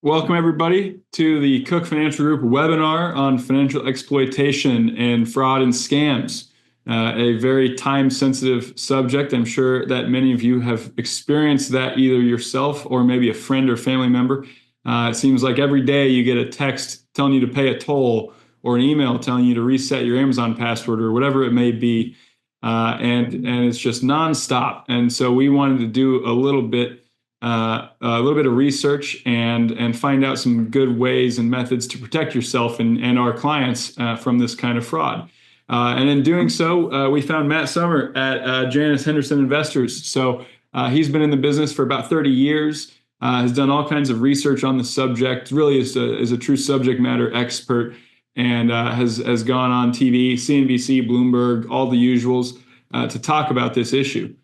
Welcome, everybody, to the Cooke Financial Group webinar on financial exploitation and fraud and scams. A very time-sensitive subject. I'm sure that many of you have experienced that either yourself or maybe a friend or family member. It seems like every day you get a text telling you to pay a toll or an email telling you to reset your Amazon password or whatever it may be. And it's just nonstop. And so we wanted to do a little bit of research and find out some good ways and methods to protect yourself and our clients from this kind of fraud. And in doing so, we found Matt Sommer at Janus Henderson Investors. So he's been in the business for about 30 years, has done all kinds of research on the subject, really is a true subject matter expert, and has gone on TV, CNBC, Bloomberg, all the usuals to talk about this issue.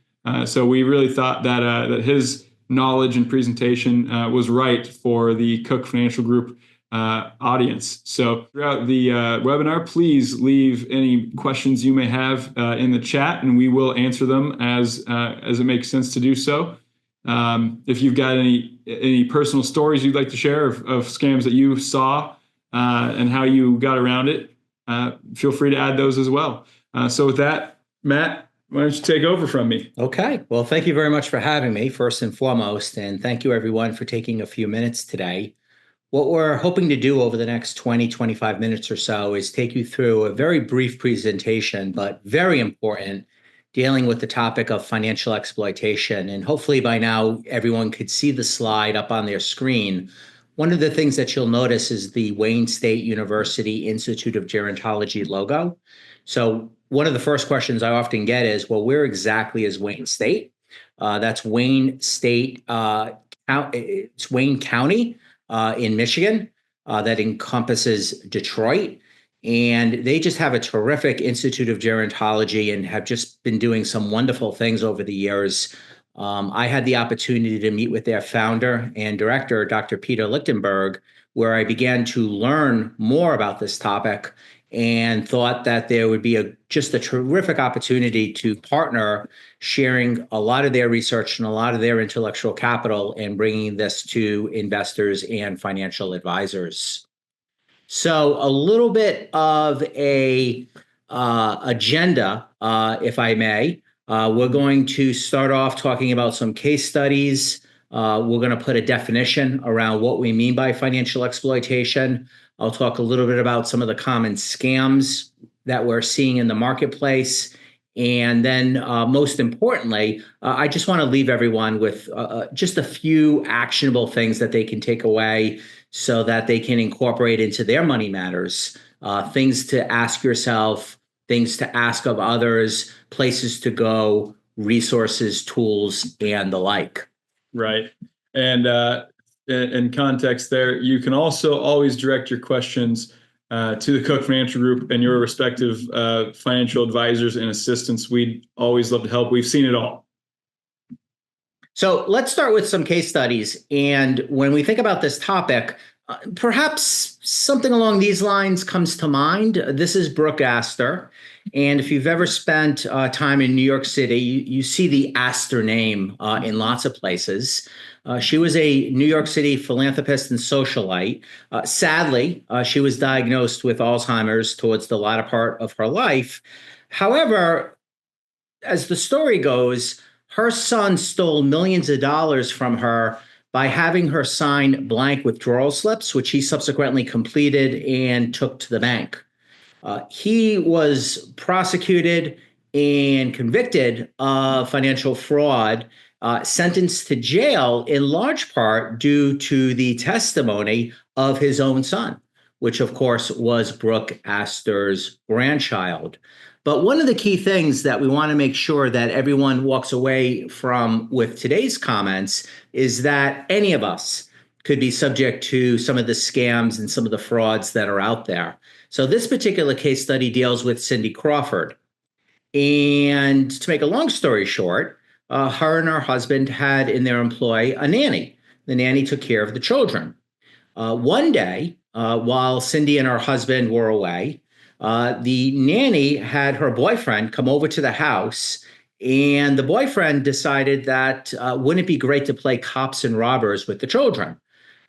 So we really thought that his knowledge and presentation was right for the Cooke Financial Group audience. So throughout the webinar, please leave any questions you may have in the chat, and we will answer them as it makes sense to do so. If you've got any personal stories you'd like to share of scams that you saw and how you got around it, feel free to add those as well. So with that, Matt, why don't you take over from me? Okay. Well, thank you very much for having me, first and foremost. And thank you, everyone, for taking a few minutes today. What we're hoping to do over the next 20, 25 minutes or so is take you through a very brief presentation, but very important, dealing with the topic of financial exploitation. And hopefully by now, everyone could see the slide up on their screen. One of the things that you'll notice is the Wayne State University Institute of Gerontology logo. So one of the first questions I often get is, well, where exactly is Wayne State? That's Wayne State, it's Wayne County in Michigan that encompasses Detroit. And they just have a terrific Institute of Gerontology and have just been doing some wonderful things over the years. I had the opportunity to meet with their founder and director, Dr. Peter Lichtenberg, where I began to learn more about this topic and thought that there would be just a terrific opportunity to partner, sharing a lot of their research and a lot of their intellectual capital and bringing this to investors and financial advisors. So a little bit of a agenda, if I may. We're going to start off talking about some case studies. We're going to put a definition around what we mean by financial exploitation. I'll talk a little bit about some of the common scams that we're seeing in the marketplace. And then most importantly, I just want to leave everyone with just a few actionable things that they can take away so that they can incorporate into their money matters, things to ask yourself, things to ask of others, places to go, resources, tools, and the like. Right. And in context there, you can also always direct your questions to the Cooke Financial Group and your respective financial advisors and assistants. We'd always love to help. We've seen it all. So let's start with some case studies. And when we think about this topic, perhaps something along these lines comes to mind. This is Brooke Astor. And if you've ever spent time in New York City, you see the Astor name in lots of places. She was a New York City philanthropist and socialite. Sadly, she was diagnosed with Alzheimer's towards the latter part of her life. However, as the story goes, her son stole millions of dollars from her by having her sign blank withdrawal slips, which he subsequently completed and took to the bank. He was prosecuted and convicted of financial fraud, sentenced to jail in large part due to the testimony of his own son, which of course was Brooke Astor's grandchild. But one of the key things that we want to make sure that everyone walks away from with today's comments is that any of us could be subject to some of the scams and some of the frauds that are out there. So this particular case study deals with Cindy Crawford. And to make a long story short, her and her husband had in their employ a nanny. The nanny took care of the children. One day, while Cindy and her husband were away, the nanny had her boyfriend come over to the house, and the boyfriend decided that wouldn't it be great to play cops and robbers with the children?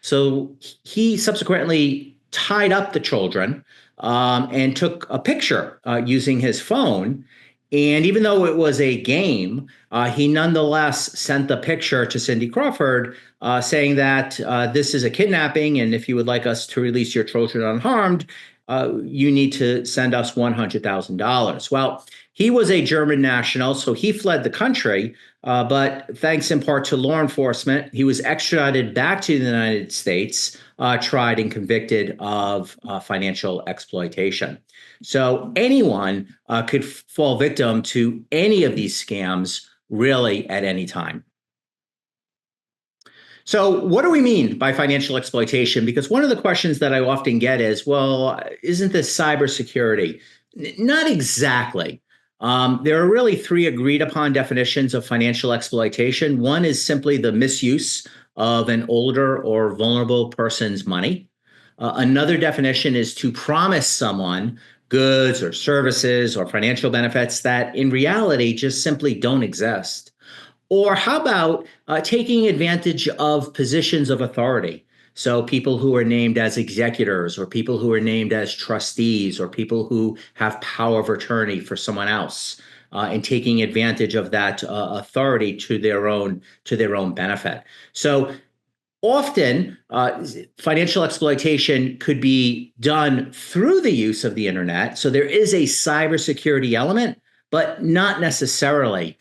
So he subsequently tied up the children and took a picture using his phone. And even though it was a game, he nonetheless sent the picture to Cindy Crawford saying that this is a kidnapping. And if you would like us to release your children unharmed, you need to send us $100,000. Well, he was a German national, so he fled the country. But thanks in part to law enforcement, he was extradited back to the United States, tried and convicted of financial exploitation. So anyone could fall victim to any of these scams really at any time. So what do we mean by financial exploitation? Because one of the questions that I often get is, well, isn't this cybersecurity? Not exactly. There are really three agreed upon definitions of financial exploitation. One is simply the misuse of an older or vulnerable person's money. Another definition is to promise someone goods or services or financial benefits that in reality just simply don't exist. Or how about taking advantage of positions of authority? So people who are named as executors or people who are named as trustees or people who have power of attorney for someone else and taking advantage of that authority to their own benefit. So often, financial exploitation could be done through the use of the internet. So there is a cybersecurity element, but not necessarily.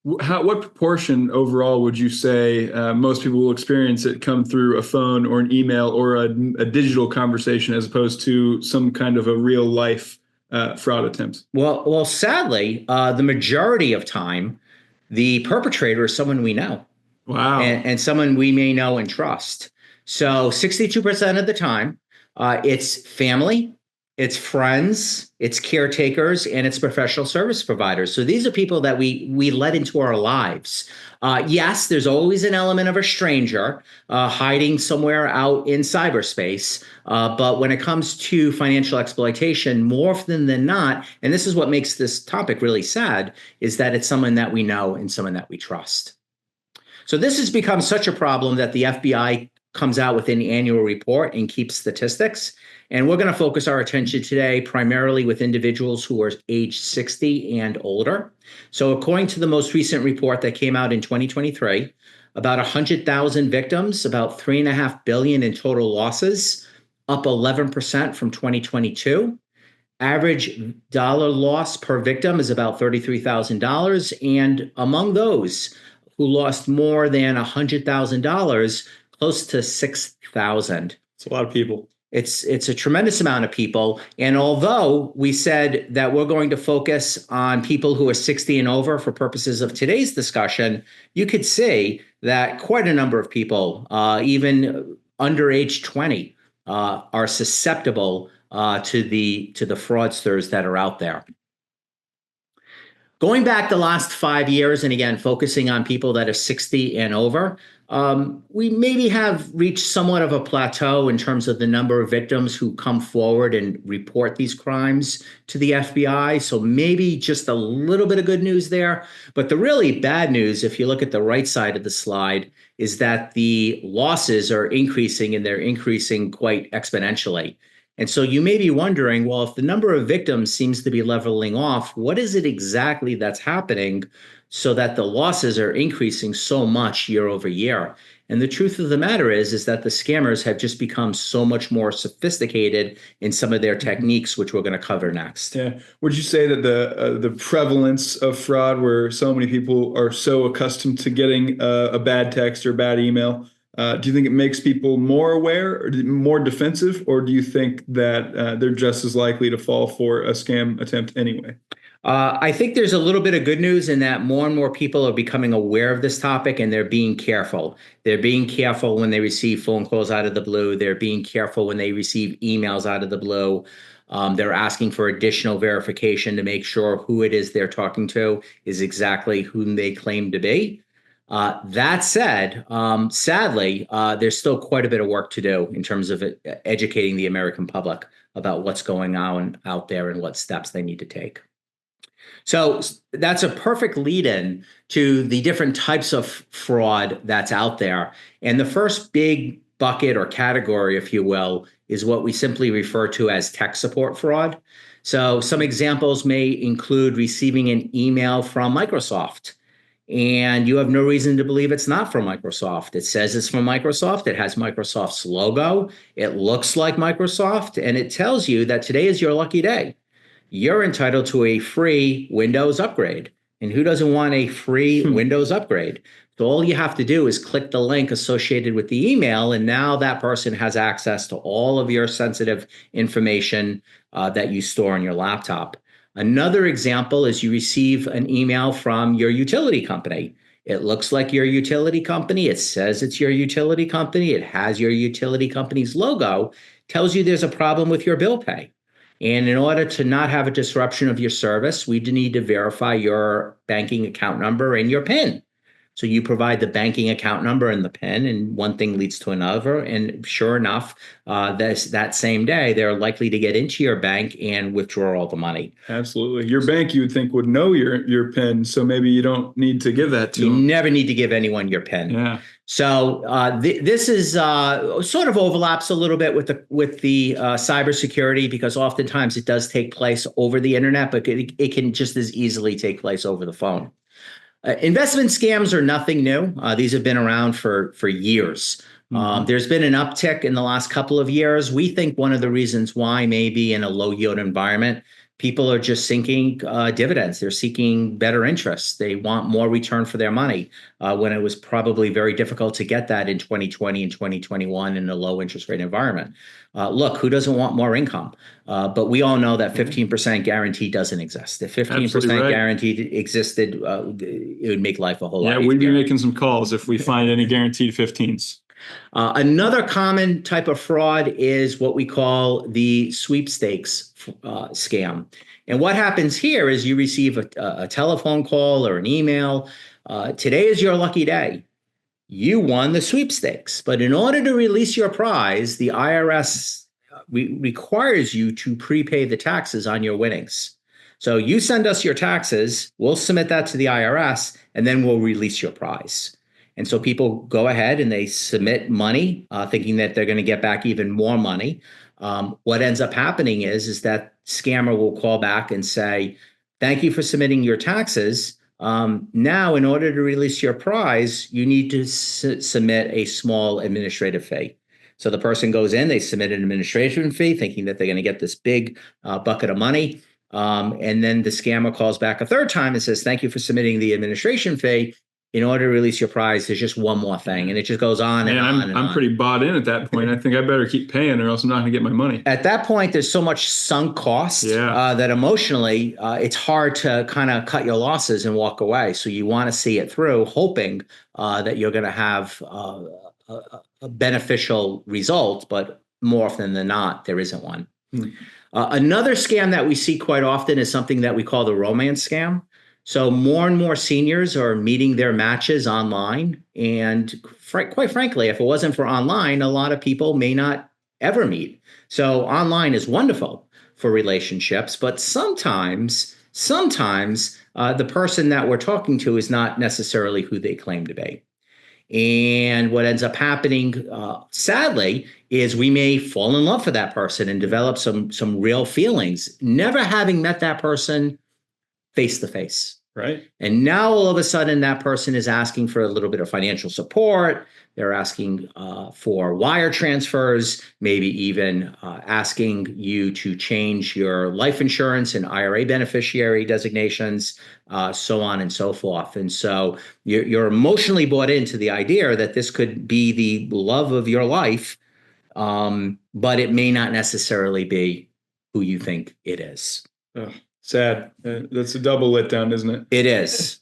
What proportion overall would you say most people will experience it come through a phone or an email or a digital conversation as opposed to some kind of a real life fraud attempt? Well, sadly, the majority of time, the perpetrator is someone we know. Wow. And someone we may know and trust. So 62% of the time, it's family, it's friends, it's caretakers, and it's professional service providers. So these are people that we let into our lives. Yes, there's always an element of a stranger hiding somewhere out in cyberspace. But when it comes to financial exploitation, more often than not, and this is what makes this topic really sad, is that it's someone that we know and someone that we trust. So this has become such a problem that the FBI comes out with an annual report and keeps statistics. And we're going to focus our attention today primarily with individuals who are age 60 and older. So according to the most recent report that came out in 2023, about 100,000 victims, about $3.5 billion in total losses, up 11% from 2022. Average dollar loss per victim is about $33,000. And among those who lost more than $100,000, close to 6,000. It's a lot of people. It's a tremendous amount of people. And although we said that we're going to focus on people who are 60 and over for purposes of today's discussion, you could see that quite a number of people, even under age 20, are susceptible to the fraudsters that are out there. Going back the last 5 years, and again, focusing on people that are 60 and over, we maybe have reached somewhat of a plateau in terms of the number of victims who come forward and report these crimes to the FBI. So maybe just a little bit of good news there. But the really bad news, if you look at the right side of the slide, is that the losses are increasing, and they're increasing quite exponentially. And so you may be wondering, well, if the number of victims seems to be leveling off, what is it exactly that's happening so that the losses are increasing so much year over year? And the truth of the matter is that the scammers have just become so much more sophisticated in some of their techniques, which we're going to cover next. Yeah. Would you say that the prevalence of fraud, where so many people are so accustomed to getting a bad text or bad email, do you think it makes people more aware or more defensive, or do you think that they're just as likely to fall for a scam attempt anyway? I think there's a little bit of good news in that more and more people are becoming aware of this topic, and they're being careful. They're being careful when they receive phone calls out of the blue. They're being careful when they receive emails out of the blue. They're asking for additional verification to make sure who it is they're talking to is exactly whom they claim to be. That said, sadly, there's still quite a bit of work to do in terms of educating the American public about what's going on out there and what steps they need to take. So that's a perfect lead-in to the different types of fraud that's out there. And the first big bucket or category, if you will, is what we simply refer to as tech support fraud. So some examples may include receiving an email from Microsoft, and you have no reason to believe it's not from Microsoft. It says it's from Microsoft. It has Microsoft's logo. It looks like Microsoft, and it tells you that today is your lucky day. You're entitled to a free Windows upgrade. And who doesn't want a free Windows upgrade? So all you have to do is click the link associated with the email, and now that person has access to all of your sensitive information that you store on your laptop. Another example is you receive an email from your utility company. It looks like your utility company. It says it's your utility company. It has your utility company's logo, tells you there's a problem with your bill pay. And in order to not have a disruption of your service, we need to verify your banking account number and your PIN. So you provide the banking account number and the PIN, and one thing leads to another. And sure enough, that same day, they're likely to get into your bank and withdraw all the money. Absolutely. Your bank, you would think, would know your PIN, so maybe you don't need to give that to them. You never need to give anyone your PIN. Yeah. So this is sort of overlaps a little bit with the cybersecurity, because oftentimes it does take place over the internet, but it can just as easily take place over the phone. Investment scams are nothing new. These have been around for years. There's been an uptick in the last couple of years. We think one of the reasons why, maybe in a low yield environment, people are just seeking dividends. They're seeking better interest. They want more return for their money when it was probably very difficult to get that in 2020 and 2021 in a low interest rate environment. Look, who doesn't want more income? But we all know that 15% guarantee doesn't exist. If 15% guarantee existed, it would make life a whole lot easier. Yeah, we'd be making some calls if we find any guaranteed 15s. Another common type of fraud is what we call the sweepstakes scam. And what happens here is you receive a telephone call or an email. Today is your lucky day. You won the sweepstakes. But in order to release your prize, the IRS requires you to prepay the taxes on your winnings. So you send us your taxes, we'll submit that to the IRS, and then we'll release your prize. And so people go ahead and they submit money, thinking that they're going to get back even more money. What ends up happening is that scammer will call back and say, thank you for submitting your taxes. Now, in order to release your prize, you need to submit a small administrative fee. So the person goes in, they submit an administration fee, thinking that they're going to get this big bucket of money. And then the scammer calls back a third time and says, thank you for submitting the administration fee. In order to release your prize, there's just one more thing. And it just goes on and on and on. I'm pretty bought in at that point. I think I better keep paying or else I'm not going to get my money. At that point, there's so much sunk cost that emotionally, it's hard to kind of cut your losses and walk away. So you want to see it through, hoping that you're going to have a beneficial result. But more often than not, there isn't one. Another scam that we see quite often is something that we call the romance scam. So more and more seniors are meeting their matches online. And quite frankly, if it wasn't for online, a lot of people may not ever meet. So online is wonderful for relationships, but sometimes the person that we're talking to is not necessarily who they claim to be. And what ends up happening, sadly, is we may fall in love for that person and develop some real feelings, never having met that person face to face. Right. And now all of a sudden that person is asking for a little bit of financial support. They're asking for wire transfers, maybe even asking you to change your life insurance and IRA beneficiary designations, so on and so forth. And so you're emotionally bought into the idea that this could be the love of your life, but it may not necessarily be who you think it is. Oh. Sad. That's a double letdown, isn't it? It is.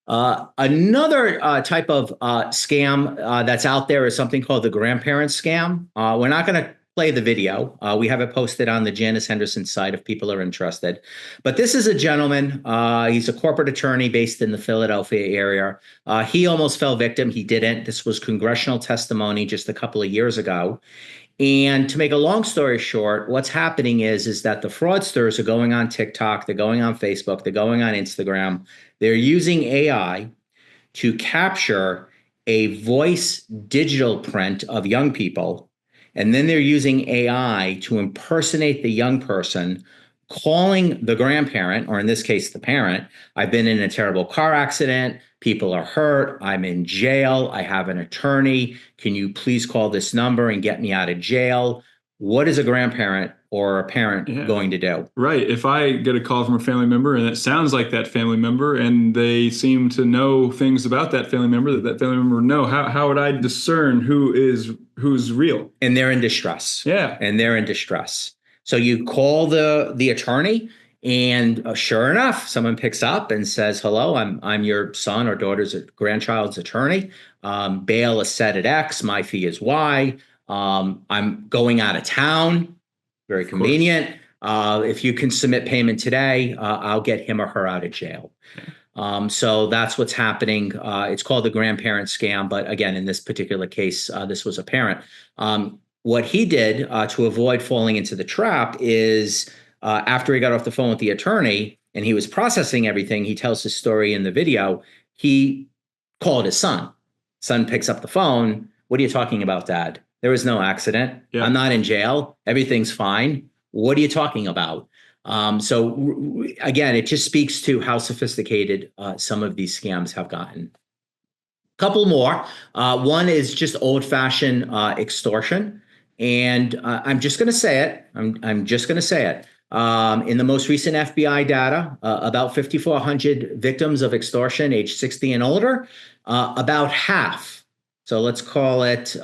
Another type of scam that's out there is something called the grandparent scam. We're not going to play the video. We have it posted on the Janus Henderson site if people are interested. But this is a gentleman. He's a corporate attorney based in the Philadelphia area. He almost fell victim. He didn't. This was congressional testimony just a couple of years ago. And to make a long story short, what's happening is that the fraudsters are going on TikTok, they're going on Facebook, they're going on Instagram. They're using AI to capture a voice digital print of young people, and then they're using AI to impersonate the young person, calling the grandparent, or in this case, the parent. I've been in a terrible car accident. People are hurt. I'm in jail. I have an attorney. Can you please call this number and get me out of jail? What is a grandparent or a parent going to do? Right. If I get a call from a family member and it sounds like that family member and they seem to know things about that family member that family member would know, how would I discern who's real? And they're in distress. Yeah. And they're in distress. So you call the attorney, and sure enough, someone picks up and says, "Hello, I'm your son or daughter's grandchild's attorney. Bail is set at X. My fee is Y. I'm going out of town. Very convenient. If you can submit payment today, I'll get him or her out of jail." So that's what's happening. It's called the grandparent scam. But again, in this particular case, this was a parent. What he did to avoid falling into the trap is after he got off the phone with the attorney and he was processing everything, he tells his story in the video. He called his son. Son picks up the phone. "What are you talking about, Dad? There was no accident. Yeah. I'm not in jail. Everything's fine. What are you talking about?" So again, it just speaks to how sophisticated some of these scams have gotten. Couple more. One is just old-fashioned extortion. And I'm just going to say it. I'm just going to say it. In the most recent FBI data, about 5,400 victims of extortion, age 60 and older, about half. So let's call it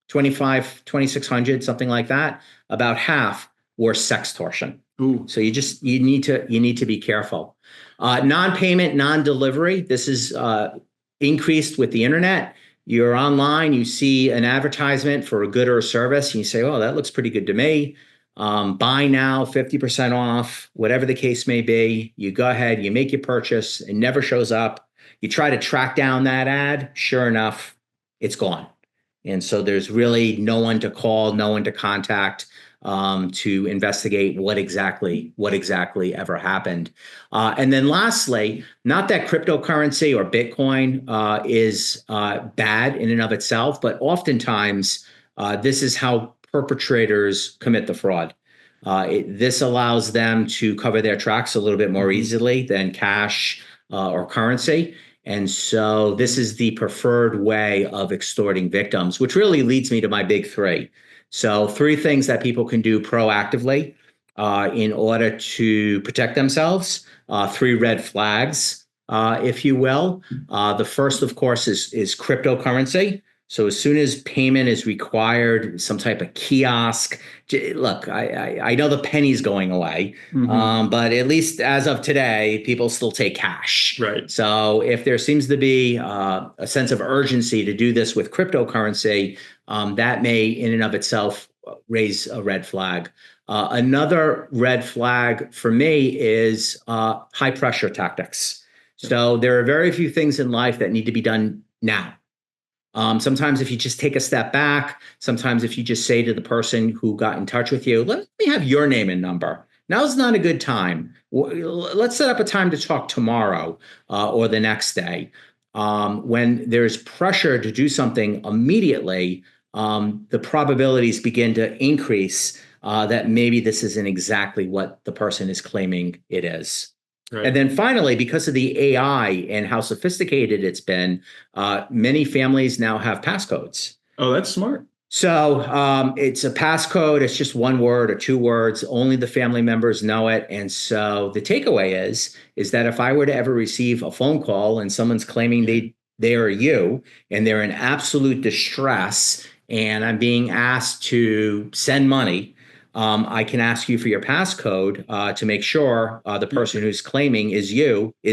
2,600, something like that. About half were sextortion. Ooh. So you need to be careful. Non-payment, non-delivery. This is increased with the internet. You're online, you see an advertisement for a good or a service, and you say, "Oh, that looks pretty good to me. Buy now, 50% off," whatever the case may be. You go ahead, you make your purchase, it never shows up. You try to track down that ad, sure enough, it's gone. And so there's really no one to call, no one to contact to investigate what exactly ever happened. And then lastly, not that cryptocurrency or Bitcoin is bad in and of itself, but oftentimes this is how perpetrators commit the fraud. This allows them to cover their tracks a little bit more easily than cash or currency. And so this is the preferred way of extorting victims, which really leads me to my big three. So 3 things that people can do proactively in order to protect themselves, 3 red flags, if you will. The first, of course, is cryptocurrency. So as soon as payment is required, some type of kiosk, look, I know the penny's going away, but at least as of today, people still take cash. Right. So if there seems to be a sense of urgency to do this with cryptocurrency, that may in and of itself raise a red flag. Another red flag for me is high pressure tactics. So there are very few things in life that need to be done now. Sometimes if you just take a step back, sometimes if you just say to the person who got in touch with you, "Let me have your name and number. Now's not a good time. Let's set up a time to talk tomorrow or the next day." When there's pressure to do something immediately, the probabilities begin to increase that maybe this isn't exactly what the person is claiming it is. Right. And then finally, because of the AI and how sophisticated it's been, many families now have passcodes. Oh, that's smart. So it's a passcode. It's just 1 word or 2 words. Only the family members know it. And so the takeaway is that if I were to ever receive a phone call and someone's claiming they are you and they're in absolute distress and I'm being asked to send money, I can ask you for your passcode to make sure the person who's claiming is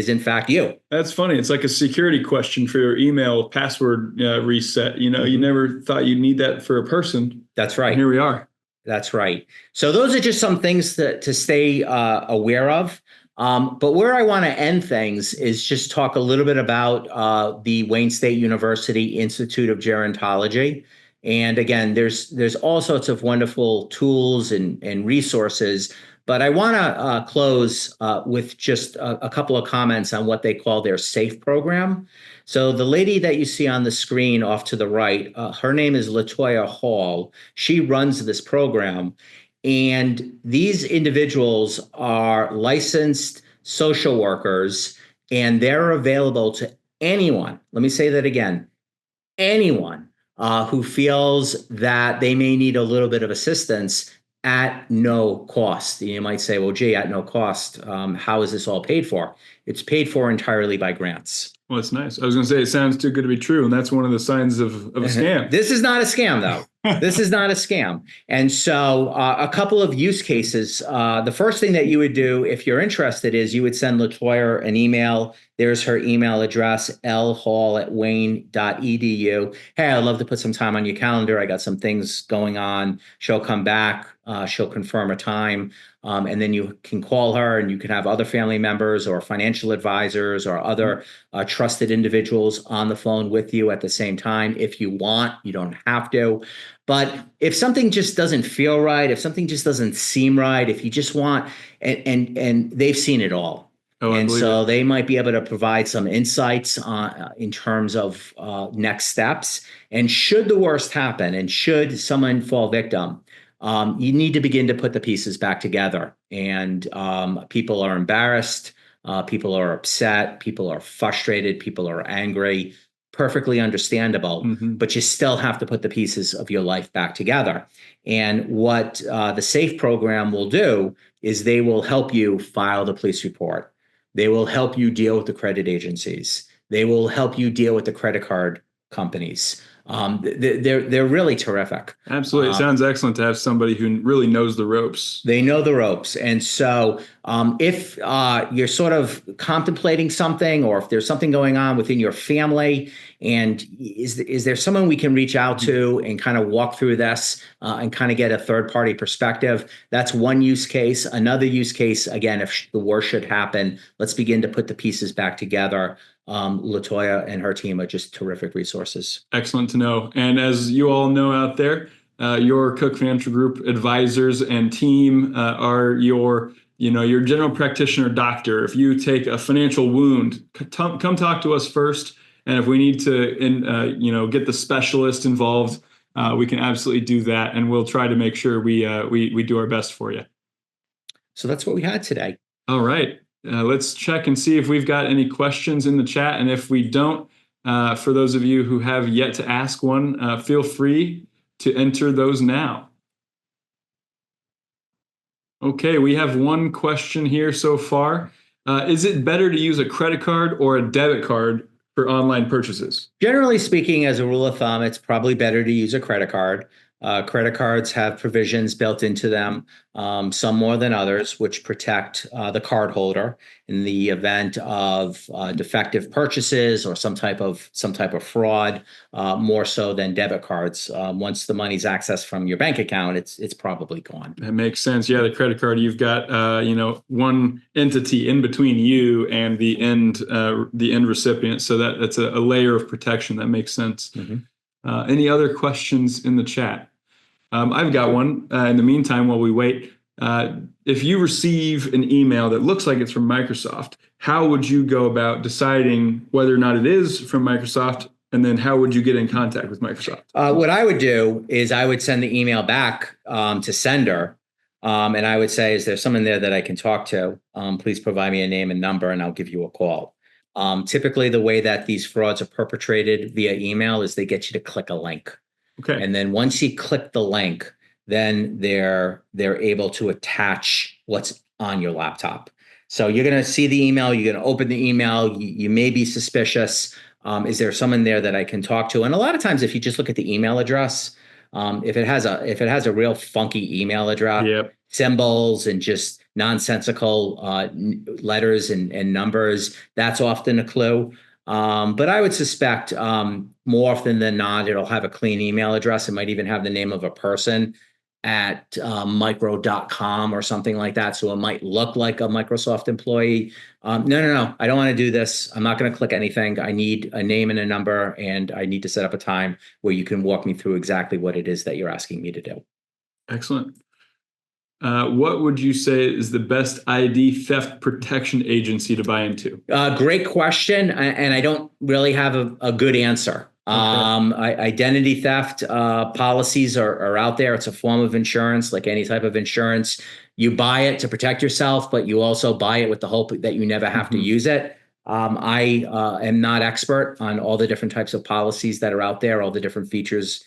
in fact you. That's funny. It's like a security question for your email password reset. You never thought you'd need that for a person. That's right. And here we are. That's right. So those are just some things to stay aware of. But where I want to end things is just talk a little bit about the Wayne State University Institute of Gerontology. And again, there's all sorts of wonderful tools and resources, But I want to close with just a couple of comments on what they call their SAFE program. So the lady that you see on the screen off to the right, her name is Latoya Hall. She runs this program. And these individuals are licensed social workers, and they're available to anyone. Let me say that again. Anyone who feels that they may need a little bit of assistance at no cost. You might say, well, gee, at no cost, how is this all paid for? It's paid for entirely by grants. Well, it's nice. I was going to say it sounds too good to be true, and that's one of the signs of a scam. This is not a scam, though. This is not a scam. And so a couple of use cases. The first thing that you would do if you're interested is you would send Latoya an email. There's her email address, lhall@wayne.edu. Hey, I'd love to put some time on your calendar. I got some things going on. She'll come back. She'll confirm a time. And then you can call her, and you can have other family members or financial advisors or other trusted individuals on the phone with you at the same time. If you want, you don't have to. But if something just doesn't feel right, if something just doesn't seem right, if you just want, and they've seen it all. Oh, and so they might be able to provide some insights in terms of next steps. And should the worst happen, and should someone fall victim, you need to begin to put the pieces back together. And people are embarrassed, people are upset, people are frustrated, people are angry. Perfectly understandable, but you still have to put the pieces of your life back together. And what the SAFE program will do is they will help you file the police report. They will help you deal with the credit agencies. They will help you deal with the credit card companies. They're really terrific. Absolutely. It sounds excellent to have somebody who really knows the ropes. They know the ropes. And so if you're sort of contemplating something, or if there's something going on within your family, and is there someone we can reach out to and kind of walk through this and kind of get a third party perspective? That's one use case. Another use case, again, if the worst should happen, let's begin to put the pieces back together. Latoya and her team are just terrific resources. Excellent to know. And as you all know out there, your Cooke Financial Group advisors and team are your general practitioner doctor. If you take a financial wound, come talk to us first. And if we need to, get the specialist involved, we can absolutely do that. And we'll try to make sure we do our best for you. So that's what we had today. All right. Let's check and see if we've got any questions in the chat. And if we don't, for those of you who have yet to ask one, feel free to enter those now. Okay, we have one question here so far. Is it better to use a credit card or a debit card for online purchases? Generally speaking, as a rule of thumb, it's probably better to use a credit card. Credit cards have provisions built into them, some more than others, which protect the cardholder in the event of defective purchases or some type of fraud, more so than debit cards. Once the money's accessed from your bank account, it's probably gone. That makes sense. Yeah, the credit card, you've got one entity in between you and the end recipient, so that's a layer of protection. That makes sense. Any other questions in the chat? I've got one. In the meantime, while we wait, if you receive an email that looks like it's from Microsoft, how would you go about deciding whether or not it is from Microsoft? And then how would you get in contact with Microsoft? What I would do is I would send the email back to sender. And I would say, is there someone there that I can talk to? Please provide me a name and number, and I'll give you a call. Typically, the way that these frauds are perpetrated via email is they get you to click a link. Okay. And then once you click the link, then they're able to attach what's on your laptop. So you're going to see the email. You're going to open the email. You may be suspicious. Is there someone there that I can talk to? And a lot of times, if you just look at the email address, if it has a real funky email address, symbols and just nonsensical letters and numbers, that's often a clue. But I would suspect more often than not, it'll have a clean email address. It might even have the name of a person at micro.com or something like that. So it might look like a Microsoft employee. No. I don't want to do this. I'm not going to click anything. I need a name and a number, and I need to set up a time where you can walk me through exactly what it is that you're asking me to do. Excellent. What would you say is the best ID theft protection agency to buy into? Great question, and I don't really have a good answer. Okay. Identity theft policies are out there. It's a form of insurance, like any type of insurance. You buy it to protect yourself, but you also buy it with the hope that you never have to use it. I am not expert on all the different types of policies that are out there, all the different features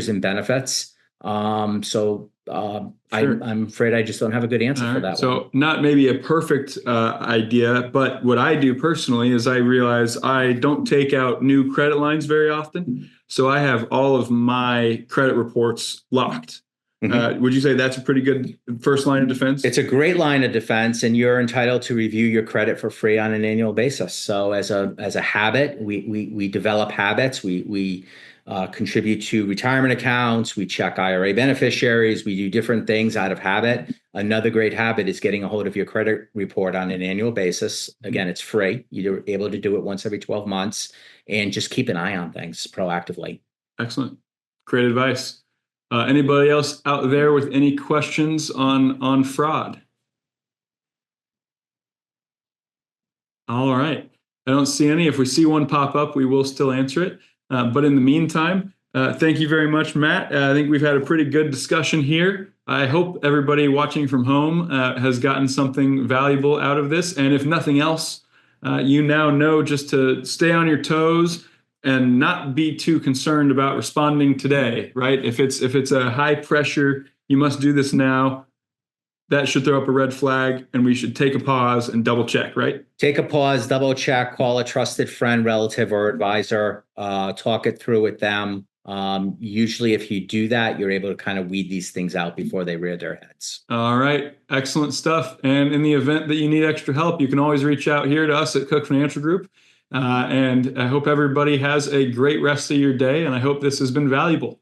and benefits. Sure. I'm afraid I just don't have a good answer for that. So not maybe a perfect idea, but what I do personally is I realize I don't take out new credit lines very often. So I have all of my credit reports locked. Would you say that's a pretty good first line of defense? It's a great line of defense, and you're entitled to review your credit for free on an annual basis. So as a habit, we develop habits. We contribute to retirement accounts. We check IRA beneficiaries. We do different things out of habit. Another great habit is getting a hold of your credit report on an annual basis. Again, it's free. You're able to do it once every 12 months, and just keep an eye on things proactively. Excellent. Great advice. Anybody else out there with any questions on fraud? All right. I don't see any. If we see one pop up, we will still answer it. But in the meantime, thank you very much, Matt. I think we've had a pretty good discussion here. I hope everybody watching from home has gotten something valuable out of this. And if nothing else, you now know just to stay on your toes and not be too concerned about responding today, right? If it's a high pressure, you must do this now, that should throw up a red flag, and we should take a pause and double check, right? Take a pause, double check, call a trusted friend, relative, or advisor, talk it through with them. Usually if you do that, you're able to kind of weed these things out before they rear their heads. All right. Excellent stuff. And in the event that you need extra help, you can always reach out here to us at Cooke Financial Group. And I hope everybody has a great rest of your day, and I hope this has been valuable.